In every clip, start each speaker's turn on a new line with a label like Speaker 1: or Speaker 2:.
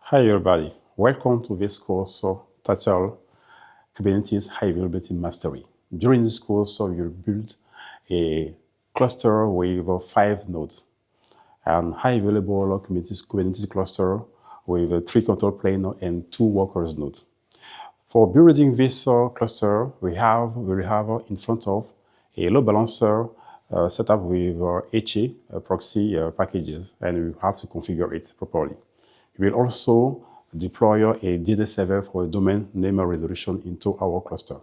Speaker 1: Hi everybody, welcome to this course titled Kubernetes High Availability Mastery. During this course, you'll build a cluster with 5 nodes, and high available Kubernetes cluster with 3 control plane and 2 workers nodes. For building this cluster, we have in front of a load balancer set up with HAProxy packages, and we have to configure it properly. We will also deploy a DNS server for domain name resolution into our cluster.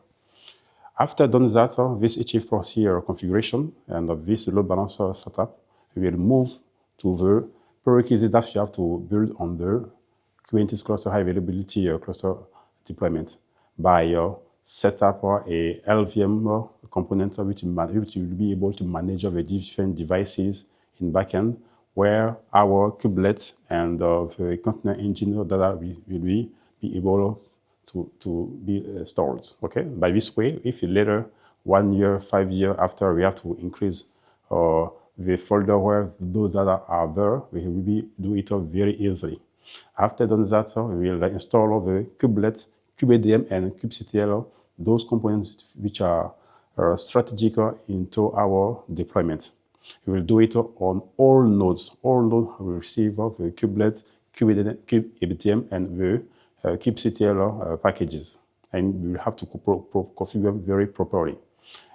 Speaker 1: After done that, this HAProxy configuration and this load balancer setup, we will move to the prerequisites that you have to build on the Kubernetes cluster high availability cluster deployment by set up a LVM component which will be able to manage the different devices in backend, where our kubelet and the container engine data will be able to be stored. Okay. By this way, if later 1 year, 5 years after, we have to increase the folder where those data are there, we will do it very easily. After done that, we will install the kubelet, kubeadm, and kubectl, those components which are strategic into our deployment. We will do it on all nodes. All nodes will receive the kubelet, kubeadm, and the kubectl packages, and we will have to configure very properly.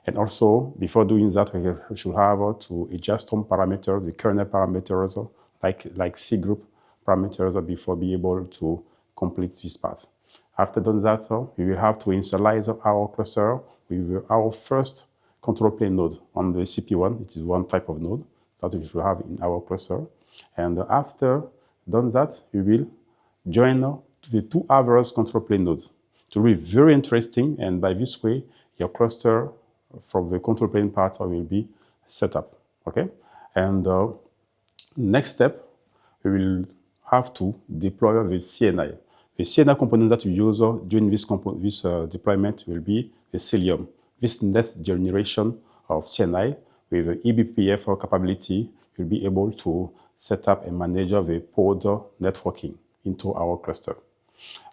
Speaker 1: And also, before doing that, we should have to adjust some parameters, the kernel parameters, like C group parameters, before being able to complete this part. After done that, we will have to initialize our cluster with our first control plane node on the CP1. It is one type of node that we should have in our cluster. And after done that, we will join the 2 other control plane nodes. It will be very interesting, and by this way, your cluster from the control plane part will be set up. Okay. And next step, we will have to deploy the CNI. The CNI component that we use during this deployment will be the Cilium. This next generation of CNI with the eBPF capability will be able to set up and manage the pod networking into our cluster.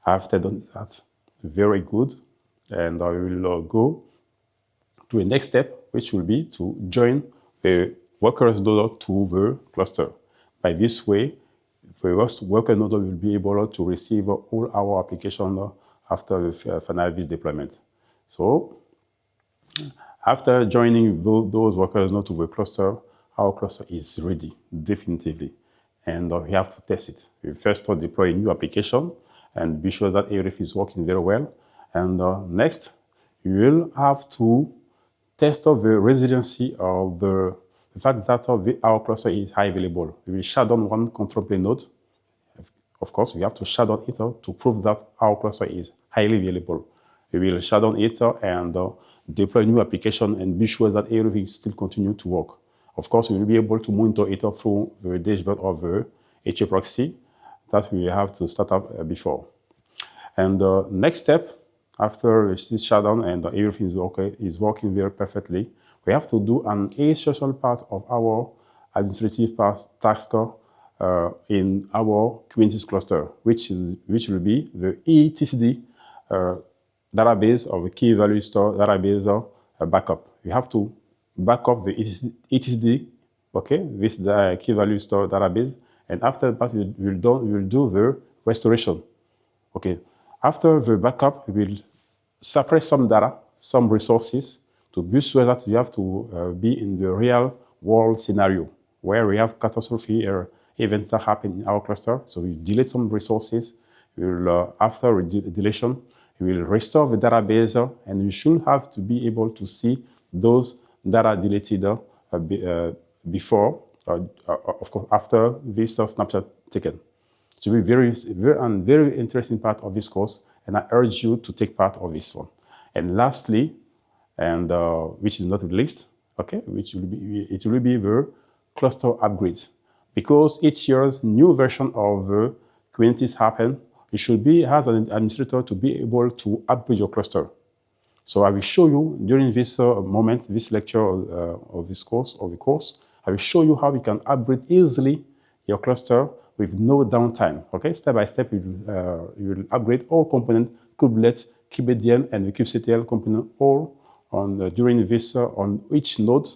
Speaker 1: After done that, very good, and I will go to the next step, which will be to join the workers node to the cluster. By this way, the worker node will be able to receive all our applications after the final deployment. So, after joining those workers node to the cluster, our cluster is ready, definitively, and we have to test it. We first deploy a new application and be sure that everything is working very well. And next, you will have to test the resiliency of the fact that our cluster is high available. We will shut down one control plane node. Of course, we have to shut down it to prove that our cluster is highly available. We will shut down it and deploy new application and be sure that everything still continues to work. Of course, we will be able to monitor it through the dashboard of the HAProxy that we have to start up before. And next step, after this shutdown and everything is okay, is working very perfectly, we have to do an essential part of our administrative task in our Kubernetes cluster, which will be the etcd database of the key value store database backup. We have to back up the etcd, okay, this key value store database, and after that we will do the restoration. Okay, after the backup, we will separate some data, some resources, to be sure that we have to be in the real world scenario where we have catastrophe events that happen in our cluster. So we delete some resources. We will, after deletion, we will restore the database, and we should have to be able to see those data deleted before, of course, after this snapshot taken. It will be very interesting part of this course, and I urge you to take part of this one. And lastly, and which is not the least, okay, it will be the cluster upgrade. Because each year's new version of Kubernetes happen, you should be, as an administrator, to be able to upgrade your cluster. So I will show you during this this lecture of the course, I will show you how you can upgrade easily your cluster with no downtime. Okay, step by step, you will upgrade all components, kubelet, kubeadm, and the kubectl component all during this on each node,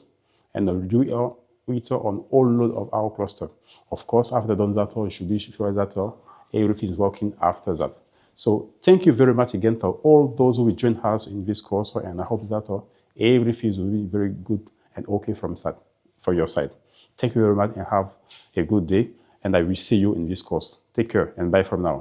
Speaker 1: and do it on all nodes of our cluster. Of course, after done that, you should be sure that everything is working after that. So thank you very much again to all those who will join us in this course, and I hope that everything will be very good and okay from your side. Thank you very much and have a good day, and I will see you in this course. Take care and bye from now.